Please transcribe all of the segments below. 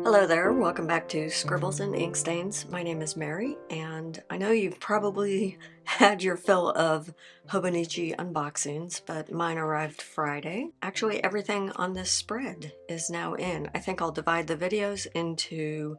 Hello there, welcome back to Scribbles and Ink Stains. My name is Mary, and I know you've probably had your fill of Hobonichi unboxings, but mine arrived Friday. Actually, everything on this spread is now in. I think I'll divide the videos into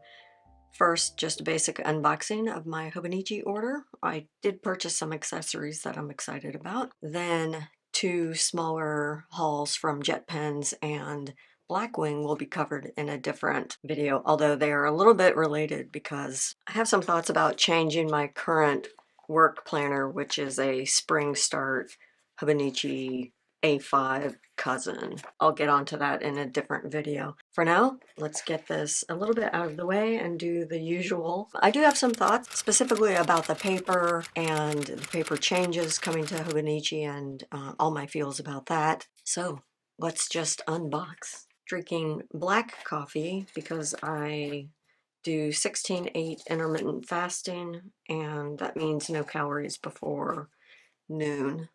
first just a basic unboxing of my Hobonichi order. I did purchase some accessories that I'm excited about. Then two smaller hauls from Jet Pens and Blackwing will be covered in a different video, although they are a little bit related because I have some thoughts about changing my current work planner, which is a spring start Hobonichi A5 cousin. I'll get onto that in a different video. For now, let's get this a little bit out of the way and do the usual. I do have some thoughts specifically about the paper and the paper changes coming to Hobonichi and all my feels about that. So let's just unbox. Drinking black coffee because I do 16/8 intermittent fasting, and that means no calories before noon.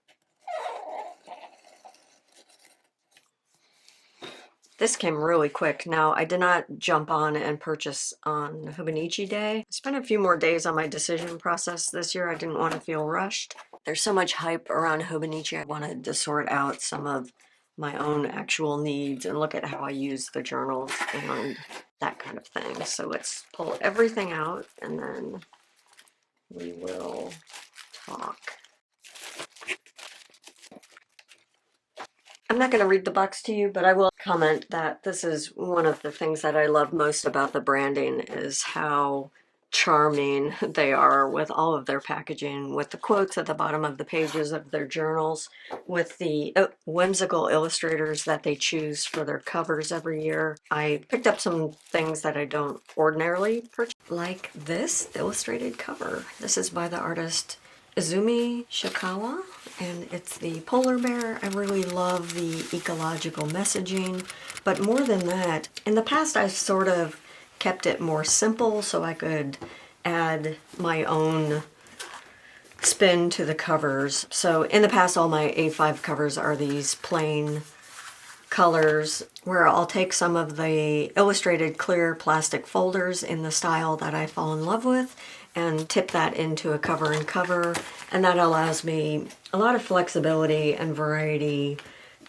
This came really quick. Now, I did not jump on and purchase on Hobonichi Day. I spent a few more days on my decision process this year. I didn't want to feel rushed. There's so much hype around Hobonichi. I wanted to sort out some of my own actual needs and look at how I use the journals and that kind of thing. So let's pull everything out and then we will talk. I'm not going to read the box to you, but I will comment that this is one of the things that I love most about the branding is how charming they are with all of their packaging, with the quotes at the bottom of the pages of their journals, with the whimsical illustrators that they choose for their covers every year. I picked up some things that I don't ordinarily purchase, like this illustrated cover. This is by the artist Izumi Shikawa, and it's the polar bear. I really love the ecological messaging, but more than that, in the past I've sort of kept it more simple so I could add my own spin to the covers. So in the past, all my A5 covers are these plain colors where I'll take some of the illustrated clear plastic folders in the style that I fall in love with and tip that into a cover and cover, and that allows me a lot of flexibility and variety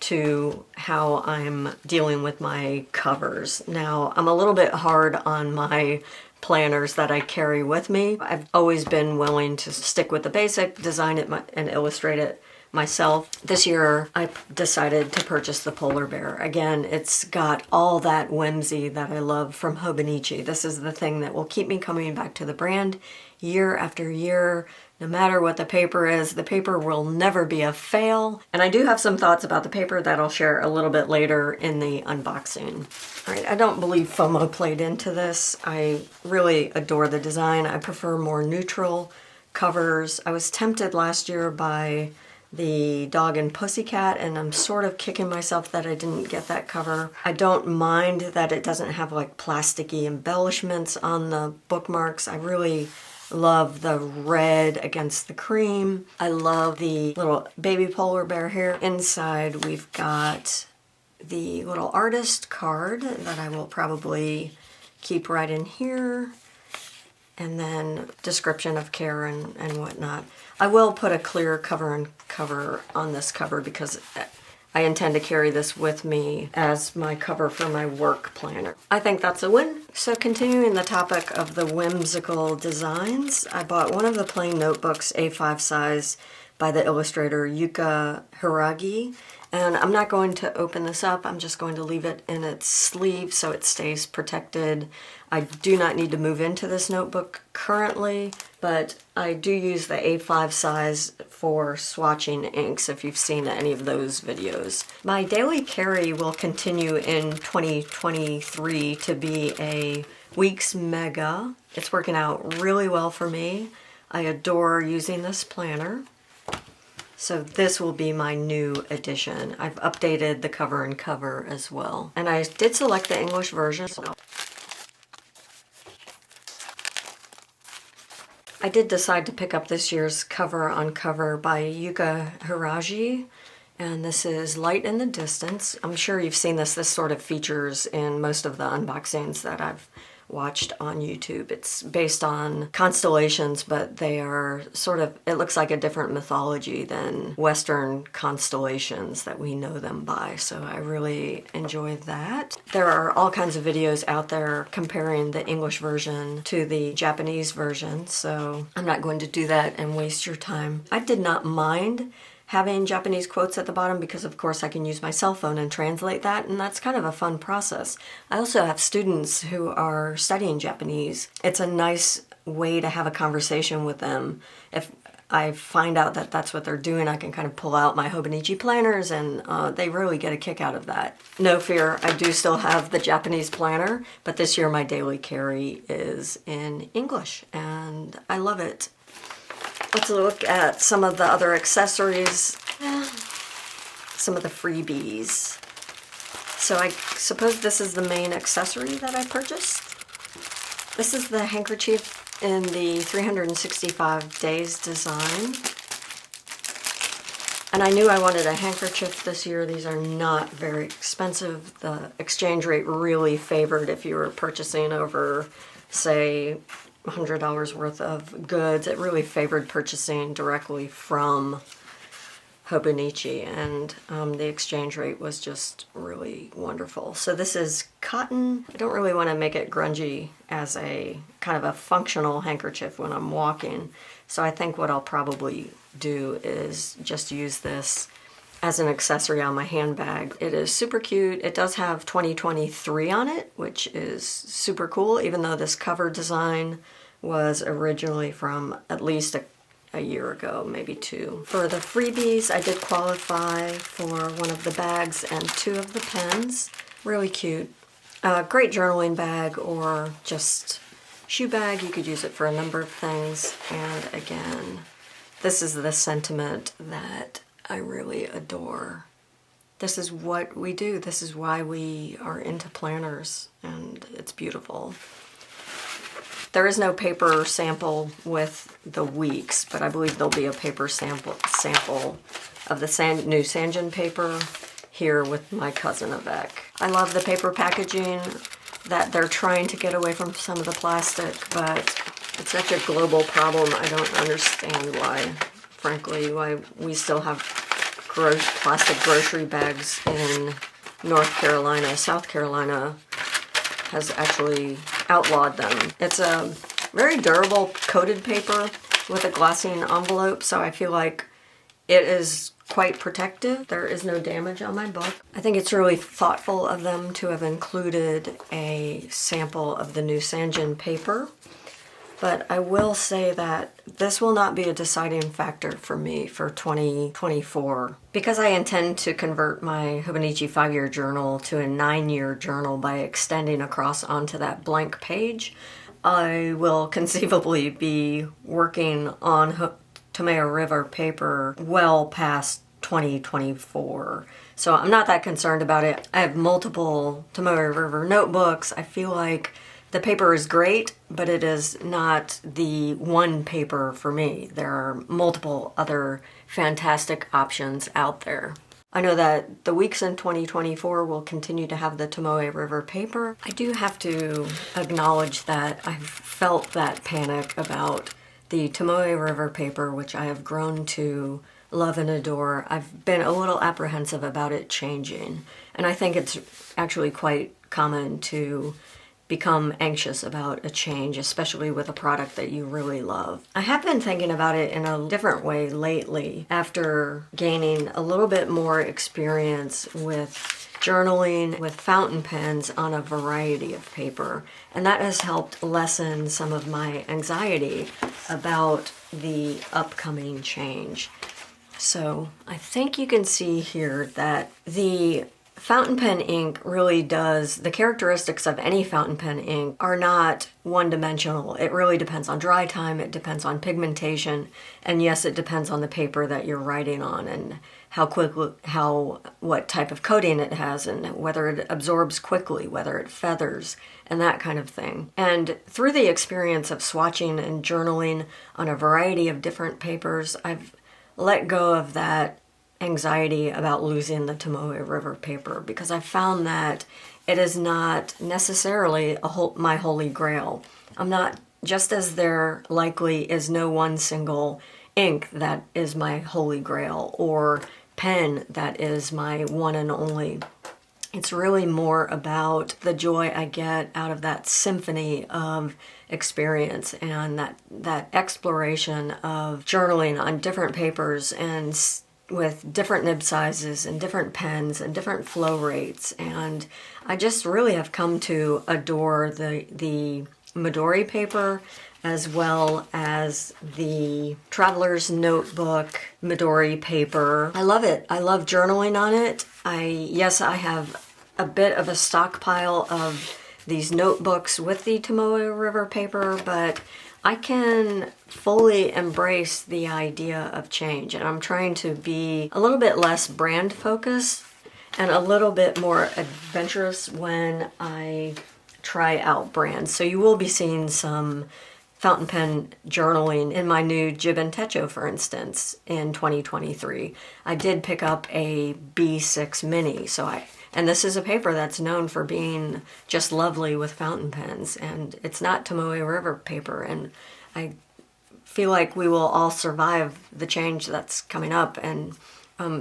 to how I'm dealing with my covers. Now, I'm a little bit hard on my planners that I carry with me. I've always been willing to stick with the basic, design it and illustrate it myself. This year, I decided to purchase the polar bear. Again, it's got all that whimsy that I love from Hobonichi. This is the thing that will keep me coming back to the brand year after year. No matter what the paper is, the paper will never be a fail. And I do have some thoughts about the paper that I'll share a little bit later in the unboxing. All right, I don't believe FOMO played into this. I really adore the design. I prefer more neutral covers. I was tempted last year by the Dog and Pussycat, and I'm sort of kicking myself that I didn't get that cover. I don't mind that it doesn't have like plasticky embellishments on the bookmarks. I really love the red against the cream. I love the little baby polar bear here. Inside we've got the little artist card that I will probably keep right in here, and then description of care and whatnot. I will put a clear cover and cover on this cover because I intend to carry this with me as my cover for my work planner. I think that's a win. So continuing the topic of the whimsical designs, I bought one of the plain notebooks, A5 size, by the illustrator Yuka Hiragi. And I'm not going to open this up, I'm just going to leave it in its sleeve so it stays protected. I do not need to move into this notebook currently, but I do use the A5 size for swatching inks if you've seen any of those videos. My daily carry will continue in 2023 to be a Weeks Mega. It's working out really well for me. I adore using this planner. So this will be my new edition. I've updated the cover and cover as well. And I did select the English version. I did decide to pick up this year's cover on cover by Yuka Hiragi. And this is Light in the Distance. I'm sure you've seen this. This sort of features in most of the unboxings that I've watched on YouTube. It's based on constellations, but they are sort of, it looks like a different mythology than Western constellations that we know them by. So I really enjoy that. There are all kinds of videos out there comparing the English version to the Japanese version, so I'm not going to do that and waste your time. I did not mind having Japanese quotes at the bottom because of course I can use my cell phone and translate that, and that's kind of a fun process. I also have students who are studying Japanese. It's a nice way to have a conversation with them. If I find out that that's what they're doing, I can kind of pull out my Hobonichi planners, and they really get a kick out of that. No fear, I do still have the Japanese planner, but this year my daily carry is in English, and I love it. Let's look at some of the other accessories, some of the freebies. So I suppose this is the main accessory that I purchased. This is the handkerchief in the 365 days design. And I knew I wanted a handkerchief this year. These are not very expensive. The exchange rate really favored if you were purchasing over, say, $100 worth of goods. It really favored purchasing directly from Hobonichi, and the exchange rate was just really wonderful. So this is cotton. I don't really want to make it grungy as a kind of a functional handkerchief when I'm walking, so I think what I'll probably do is just use this as an accessory on my handbag. It is super cute. It does have 2023 on it, which is super cool, even though this cover design was originally from at least a year ago, maybe two. For the freebies, I did qualify for one of the bags and two of the pens. Really cute. Great journaling bag or just shoe bag. You could use it for a number of things. And again, this is the sentiment that I really adore. This is what we do. This is why we are into planners, and it's beautiful. There is no paper sample with the weeks, but I believe there'll be a paper sample of the new Sanzen paper here with my cousin Avec. I love the paper packaging, that they're trying to get away from some of the plastic, but it's such a global problem. I don't understand why, frankly, why we still have plastic grocery bags in North Carolina. South Carolina has actually outlawed them. It's a very durable coated paper with a glassine envelope, so I feel like it is quite protective. There is no damage on my book. I think it's really thoughtful of them to have included a sample of the new Sanzen paper. But I will say that this will not be a deciding factor for me for 2024. Because I intend to convert my Hobonichi 5-year journal to a 9-year journal by extending across onto that blank page, I will conceivably be working on Tomoe River paper well past 2024. So I'm not that concerned about it. I have multiple Tomoe River notebooks. I feel like the paper is great, but it is not the one paper for me. There are multiple other fantastic options out there. I know that the weeks in 2024 will continue to have the Tomoe River paper. I do have to acknowledge that I've felt that panic about the Tomoe River paper, which I have grown to love and adore. I've been a little apprehensive about it changing, and I think it's actually quite common to become anxious about a change, especially with a product that you really love. I have been thinking about it in a different way lately after gaining a little bit more experience with journaling with fountain pens on a variety of paper, and that has helped lessen some of my anxiety about the upcoming change. So I think you can see here that the fountain pen ink really does, the characteristics of any fountain pen ink are not one-dimensional. It really depends on dry time, it depends on pigmentation, and yes, it depends on the paper that you're writing on and what type of coating it has and whether it absorbs quickly, whether it feathers, and that kind of thing. And through the experience of swatching and journaling on a variety of different papers, I've let go of that anxiety about losing the Tomoe River paper, because I found that it is not necessarily my holy grail. I'm not, just as there likely is no one single ink that is my holy grail or pen that is my one and only. It's really more about the joy I get out of that symphony of experience and that exploration of journaling on different papers and with different nib sizes and different pens and different flow rates. And I just really have come to adore the Midori paper as well as the Traveler's Notebook Midori paper. I love it. I love journaling on it. Yes, I have a bit of a stockpile of these notebooks with the Tomoe River paper, but I can fully embrace the idea of change, and I'm trying to be a little bit less brand focused and a little bit more adventurous when I try out brands. So you will be seeing some fountain pen journaling in my new Jib and Techo, for instance, in 2023. I did pick up a B6 Mini, and this is a paper that's known for being just lovely with fountain pens, and it's not Tomoe River paper, and I feel like we will all survive the change that's coming up, and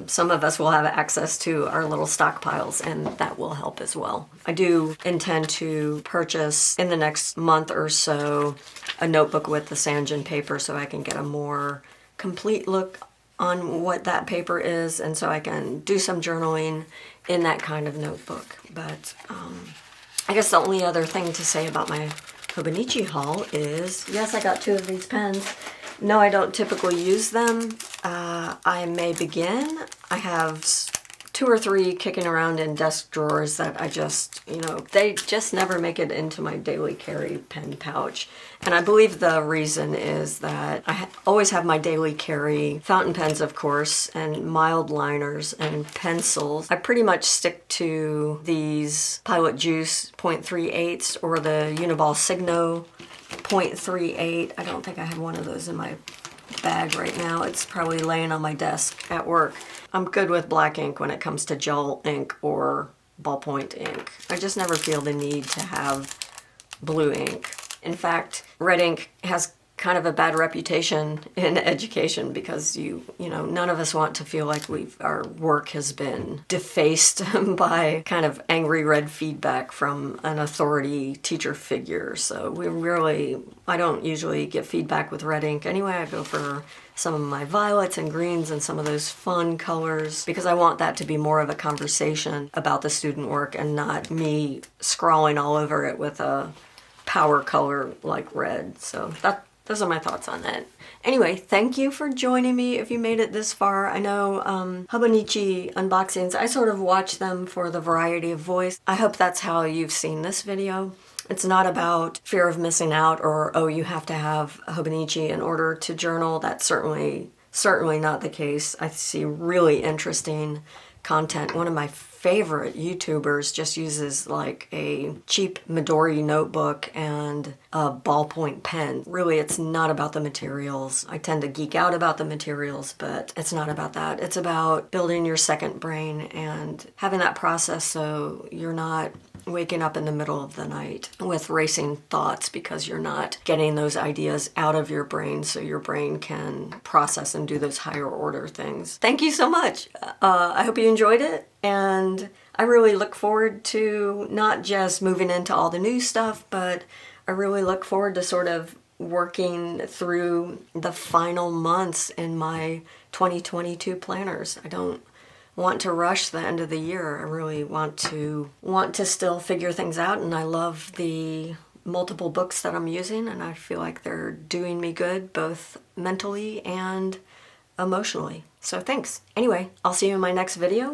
some of us will have access to our little stockpiles, and that will help as well. I do intend to purchase in the next month or so a notebook with the Sanzen paper so I can get a more complete look on what that paper is, and so I can do some journaling in that kind of notebook. But I guess the only other thing to say about my Hobonichi haul is, yes, I got 2 of these pens. No, I don't typically use them. I may begin. I have 2 or 3 kicking around in desk drawers that I just, they just never make it into my daily carry pen pouch. And I believe the reason is that I always have my daily carry fountain pens, of course, and mild liners and pencils. I pretty much stick to these Pilot Juice .38 or the Uniball Signo .38. I don't think I have one of those in my bag right now. It's probably laying on my desk at work. I'm good with black ink when it comes to gel ink or ballpoint ink. I just never feel the need to have blue ink. In fact, red ink has kind of a bad reputation in education because none of us want to feel like our work has been defaced by kind of angry red feedback from an authority teacher figure. So I don't usually get feedback with red ink anyway. I go for some of my violets and greens and some of those fun colors because I want that to be more of a conversation about the student work and not me scrawling all over it with a power color like red. So those are my thoughts on that. Anyway, thank you for joining me if you made it this far. I know Hobonichi unboxings, I sort of watch them for the variety of voice. I hope that's how you've seen this video. It's not about fear of missing out or, oh, you have to have Hobonichi in order to journal. That's certainly not the case. I see really interesting content. One of my favorite YouTubers just uses like a cheap Midori notebook and a ballpoint pen. Really, it's not about the materials. I tend to geek out about the materials, but it's not about that. It's about building your second brain and having that process so you're not waking up in the middle of the night with racing thoughts because you're not getting those ideas out of your brain so your brain can process and do those higher order things. Thank you so much. I hope you enjoyed it, and I really look forward to not just moving into all the new stuff, but I really look forward to sort of working through the final months in my 2022 planners. I don't want to rush the end of the year. I really want to still figure things out, and I love the multiple books that I'm using, and I feel like they're doing me good both mentally and emotionally. So thanks. Anyway, I'll see you in my next video.